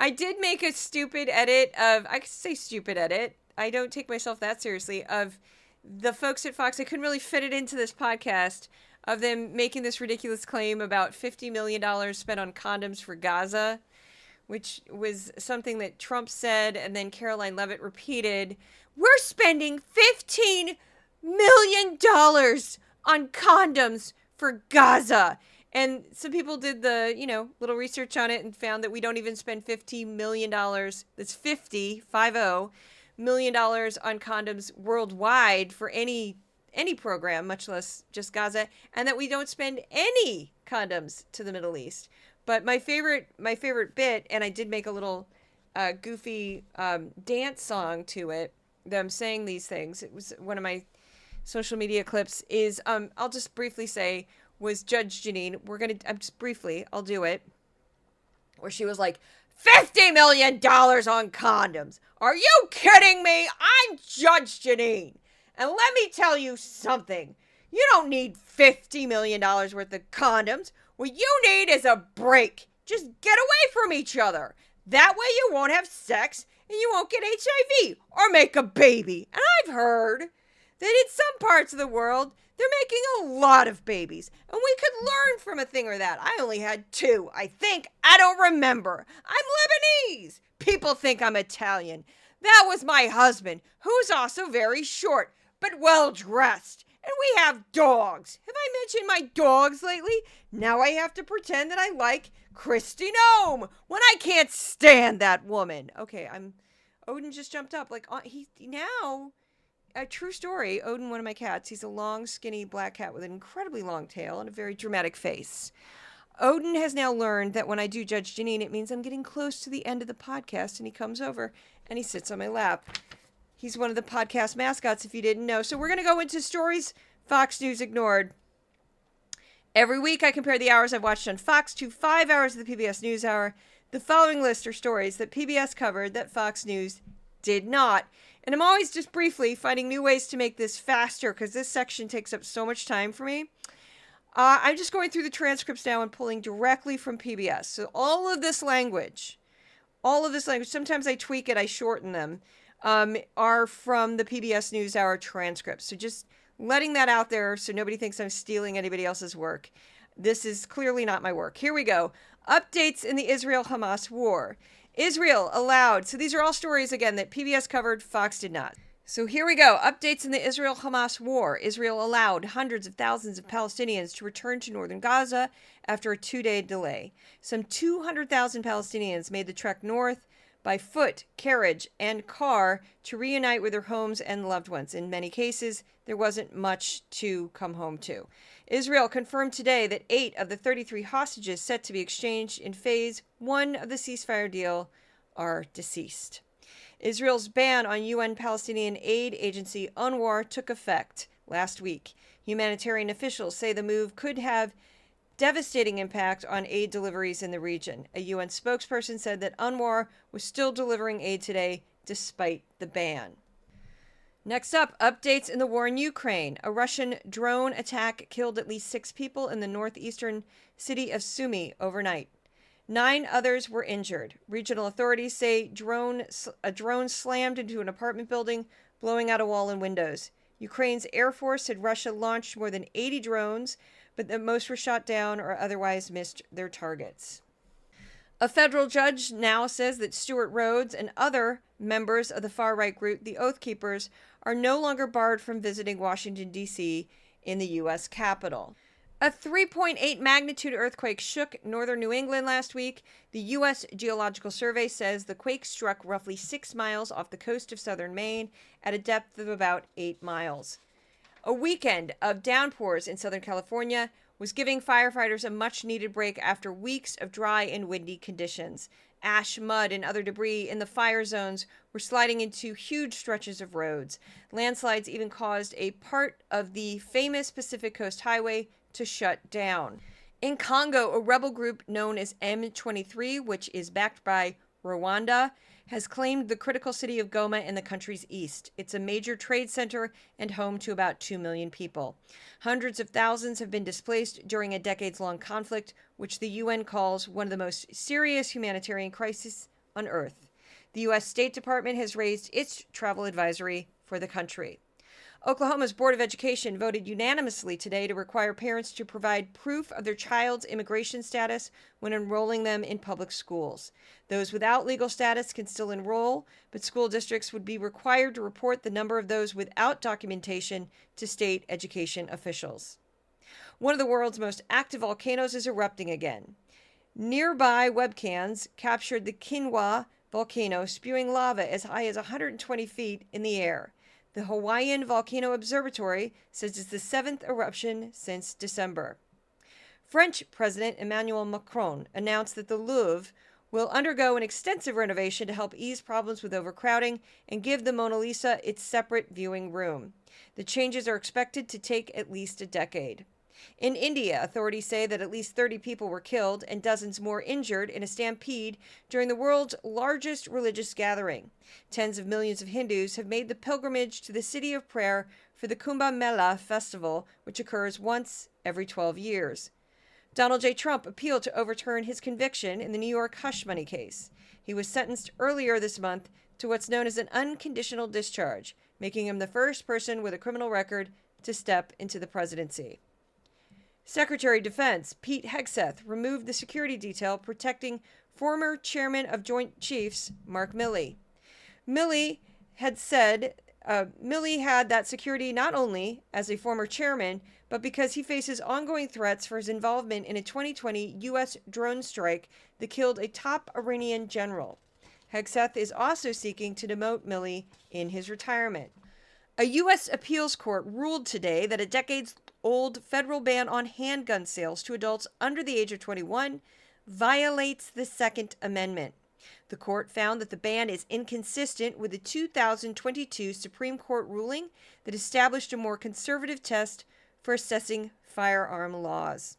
I did make a stupid edit of, I could say stupid edit. I don't take myself that seriously, of the folks at Fox. I couldn't really fit it into this podcast, of them making this ridiculous claim about $50 million spent on condoms for Gaza, which was something that Trump said, and then Caroline Leavitt repeated. We're spending $15 million on condoms for Gaza. And some people did the, little research on it and found that we don't even spend $50 million. That's 50 million dollars on condoms worldwide for any program, much less just Gaza, and that we don't spend any condoms to the Middle East. But my favorite bit, and I did make a little goofy dance song to it, that I'm saying these things. It was one of my social media clips. Is I'll just briefly say, was Judge Jeanine. I'll do it. Where she was like, $50 million on condoms. Are you kidding me? I'm Judge Jeanine. And let me tell you something. You don't need $50 million worth of condoms. What you need is a break. Just get away from each other. That way you won't have sex and you won't get HIV or make a baby. And I've heard that in some parts of the world, they're making a lot of babies. And we could learn from a thing or that. I only had 2, I think. I don't remember. I'm Lebanese. People think I'm Italian. That was my husband, who's also very short, but well-dressed. And we have dogs. Have I mentioned my dogs lately? Now I have to pretend that I like Kristi Noem when I can't stand that woman. Okay, Odin just jumped up. A true story, Odin, one of my cats, he's a long, skinny black cat with an incredibly long tail and a very dramatic face. Odin has now learned that when I do Judge Jeanine, it means I'm getting close to the end of the podcast, and he comes over and he sits on my lap. He's one of the podcast mascots, if you didn't know. So we're going to go into stories Fox News ignored. Every week, I compare the hours I've watched on Fox to 5 hours of the PBS NewsHour. The following list are stories that PBS covered that Fox News did not. And I'm always just briefly finding new ways to make this faster because this section takes up so much time for me. I'm just going through the transcripts now and pulling directly from PBS. So all of this language, sometimes I tweak it, I shorten them, are from the PBS NewsHour transcripts. So just letting that out there so nobody thinks I'm stealing anybody else's work. This is clearly not my work. Here we go. Updates in the Israel-Hamas war. Israel allowed. So these are all stories, again, that PBS covered, Fox did not. So here we go. Updates in the Israel-Hamas war. Israel allowed hundreds of thousands of Palestinians to return to northern Gaza after a 2-day delay. Some 200,000 Palestinians made the trek north by foot, carriage, and car to reunite with their homes and loved ones. In many cases, there wasn't much to come home to. Israel confirmed today that 8 of the 33 hostages set to be exchanged in phase 1 of the ceasefire deal are deceased. Israel's ban on UN Palestinian aid agency UNRWA took effect last week. Humanitarian officials say the move could have devastating impact on aid deliveries in the region. A UN spokesperson said that UNRWA was still delivering aid today despite the ban. Next up, updates in the war in Ukraine. A Russian drone attack killed at least 6 people in the northeastern city of Sumy overnight. 9 others were injured. Regional authorities say a drone slammed into an apartment building, blowing out a wall and windows. Ukraine's Air Force said Russia launched more than 80 drones, but that most were shot down or otherwise missed their targets. A federal judge now says that Stuart Rhodes and other members of the far-right group, the Oath Keepers, are no longer barred from visiting Washington, D.C. in the U.S. Capitol. A 3.8 magnitude earthquake shook northern New England last week. The U.S. Geological Survey says the quake struck roughly 6 miles off the coast of southern Maine at a depth of about 8 miles. A weekend of downpours in Southern California was giving firefighters a much-needed break after weeks of dry and windy conditions. Ash, mud, and other debris in the fire zones were sliding into huge stretches of roads. Landslides even caused a part of the famous Pacific Coast Highway to shut down. In Congo, a rebel group known as M23, which is backed by Rwanda, has claimed the critical city of Goma in the country's east. It's a major trade center and home to about 2 million people. Hundreds of thousands have been displaced during a decades-long conflict, which the UN calls one of the most serious humanitarian crises on Earth. The U.S. State Department has raised its travel advisory for the country. Oklahoma's Board of Education voted unanimously today to require parents to provide proof of their child's immigration status when enrolling them in public schools. Those without legal status can still enroll, but school districts would be required to report the number of those without documentation to state education officials. One of the world's most active volcanoes is erupting again. Nearby webcams captured the Kilmeade volcano spewing lava as high as 120 feet in the air. The Hawaiian Volcano Observatory says it's the 7th eruption since December. French President Emmanuel Macron announced that the Louvre will undergo an extensive renovation to help ease problems with overcrowding and give the Mona Lisa its separate viewing room. The changes are expected to take at least a decade. In India, authorities say that at least 30 people were killed and dozens more injured in a stampede during the world's largest religious gathering. Tens of millions of Hindus have made the pilgrimage to the city of prayer for the Kumbh Mela festival, which occurs once every 12 years. Donald J. Trump appealed to overturn his conviction in the New York hush money case. He was sentenced earlier this month to what's known as an unconditional discharge, making him the first person with a criminal record to step into the presidency. Secretary of Defense Pete Hegseth removed the security detail protecting former chairman of Joint Chiefs Mark Milley. Milley had that security not only as a former chairman, but because he faces ongoing threats for his involvement in a 2020 U.S. drone strike that killed a top Iranian general. Hegseth is also seeking to demote Milley in his retirement. A U.S. appeals court ruled today that a decades-old federal ban on handgun sales to adults under the age of 21 violates the Second Amendment. The court found that the ban is inconsistent with the 2022 Supreme Court ruling that established a more conservative test for assessing firearm laws.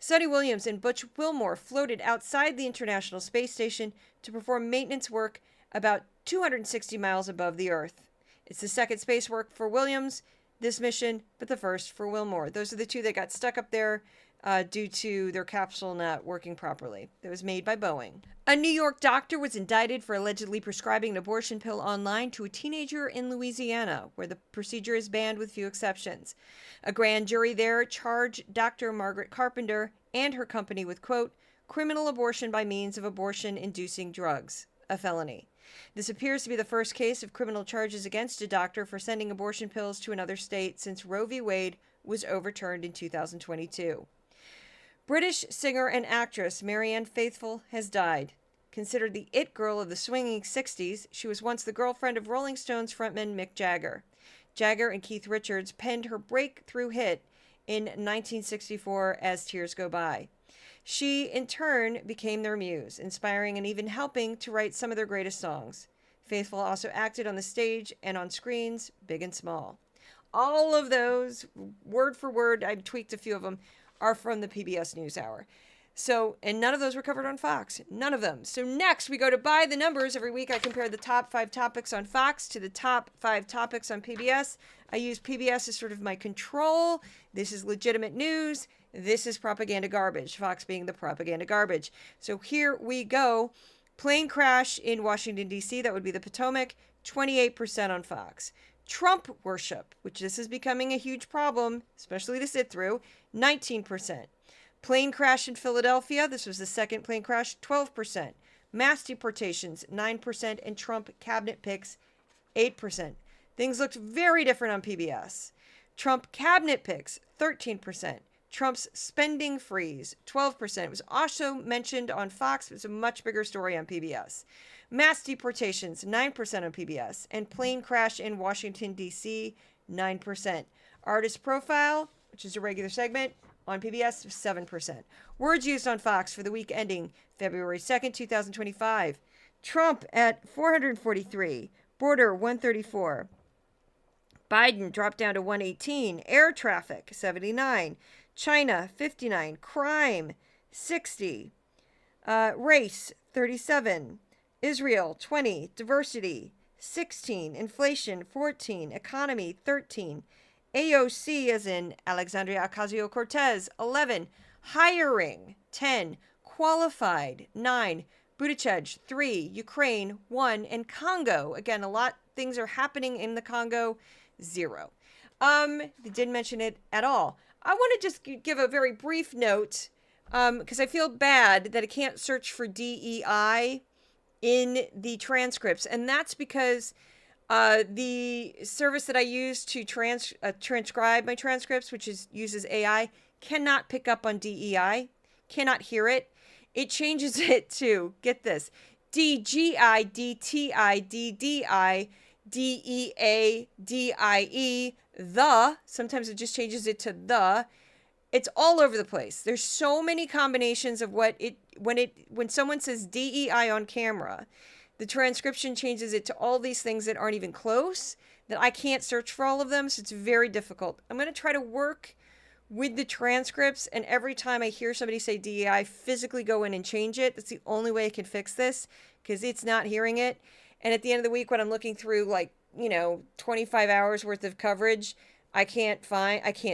Sonny Williams and Butch Wilmore floated outside the International Space Station to perform maintenance work about 260 miles above the Earth. It's the second space work for Williams this mission, but the first for Wilmore. Those are the two that got stuck up there due to their capsule not working properly. That was made by Boeing. A New York doctor was indicted for allegedly prescribing an abortion pill online to a teenager in Louisiana, where the procedure is banned with few exceptions. A grand jury there charged Dr. Margaret Carpenter and her company with, quote, criminal abortion by means of abortion-inducing drugs, a felony. This appears to be the first case of criminal charges against a doctor for sending abortion pills to another state since Roe v. Wade was overturned in 2022. British singer and actress Marianne Faithfull has died. Considered the it girl of the swinging 60s, she was once the girlfriend of Rolling Stones frontman Mick Jagger. Jagger and Keith Richards penned her breakthrough hit in 1964, As Tears Go By. She, in turn, became their muse, inspiring and even helping to write some of their greatest songs. Faithfull also acted on the stage and on screens, big and small. All of those, word for word, I've tweaked a few of them, are from the PBS NewsHour. So, and none of those were covered on Fox. None of them. So next, we go to By the Numbers. Every week, I compare the top 5 topics on Fox to the top 5 topics on PBS. I use PBS as sort of my control. This is legitimate news. This is propaganda garbage, Fox being the propaganda garbage. So here we go. Plane crash in Washington, D.C., that would be the Potomac, 28% on Fox. Trump worship, which this is becoming a huge problem, especially to sit through, 19%. Plane crash in Philadelphia, this was the second plane crash, 12%. Mass deportations, 9%. And Trump cabinet picks, 8%. Things looked very different on PBS. Trump cabinet picks, 13%. Trump's spending freeze, 12%. It was also mentioned on Fox. It was a much bigger story on PBS. Mass deportations, 9% on PBS. And plane crash in Washington, D.C., 9%. Artist profile, which is a regular segment, on PBS, 7%. Words used on Fox for the week ending February 2nd, 2025. Trump at 443. Border, 134. Biden dropped down to 118. Air traffic, 79. China, 59. Crime, 60. Race, 37. Israel, 20. Diversity, 16. Inflation, 14. Economy, 13. AOC, as in Alexandria Ocasio-Cortez, 11. Hiring, 10. Qualified, 9. Buttigieg, 3. Ukraine, 1. And Congo, again, a lot things are happening in the Congo, 0. They didn't mention it at all. I want to just give a very brief note, because I feel bad that I can't search for DEI in the transcripts. And that's because the service that I use to transcribe my transcripts, which uses AI, cannot pick up on DEI, cannot hear it. It changes it to, get this, DGI, DTI, DDI, DEA, DIE, the. Sometimes it just changes it to the. It's all over the place. There's so many combinations of when someone says DEI on camera, the transcription changes it to all these things that aren't even close, that I can't search for all of them, so it's very difficult. I'm going to try to work with the transcripts, and every time I hear somebody say DEI, I physically go in and change it. That's the only way I can fix this, because it's not hearing it. And at the end of the week, when I'm looking through 25 hours worth of coverage, I can't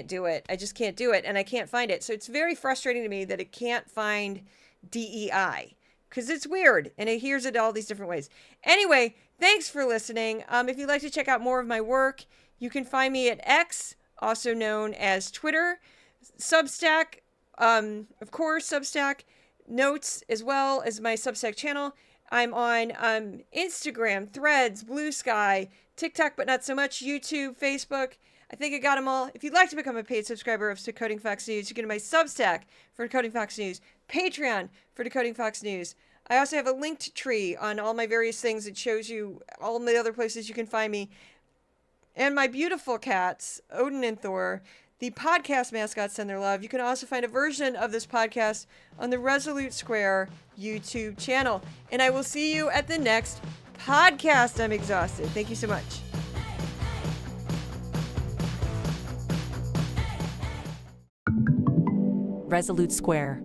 do it. I just can't do it, and I can't find it. So it's very frustrating to me that it can't find DEI, because it's weird, and it hears it all these different ways. Anyway, thanks for listening. If you'd like to check out more of my work, you can find me at X, also known as Twitter, Substack, of course, Substack, Notes, as well as my Substack channel. I'm on Instagram, Threads, Blue Sky, TikTok, but not so much, YouTube, Facebook. I think I got them all. If you'd like to become a paid subscriber of Decoding Fox News, you can go to my Substack for Decoding Fox News, Patreon for Decoding Fox News. I also have a linked tree on all my various things that shows you all the other places you can find me. And my beautiful cats, Odin and Thor, the podcast mascots, send their love. You can also find a version of this podcast on the Resolute Square YouTube channel. And I will see you at the next podcast. I'm exhausted. Thank you so much. Resolute Square.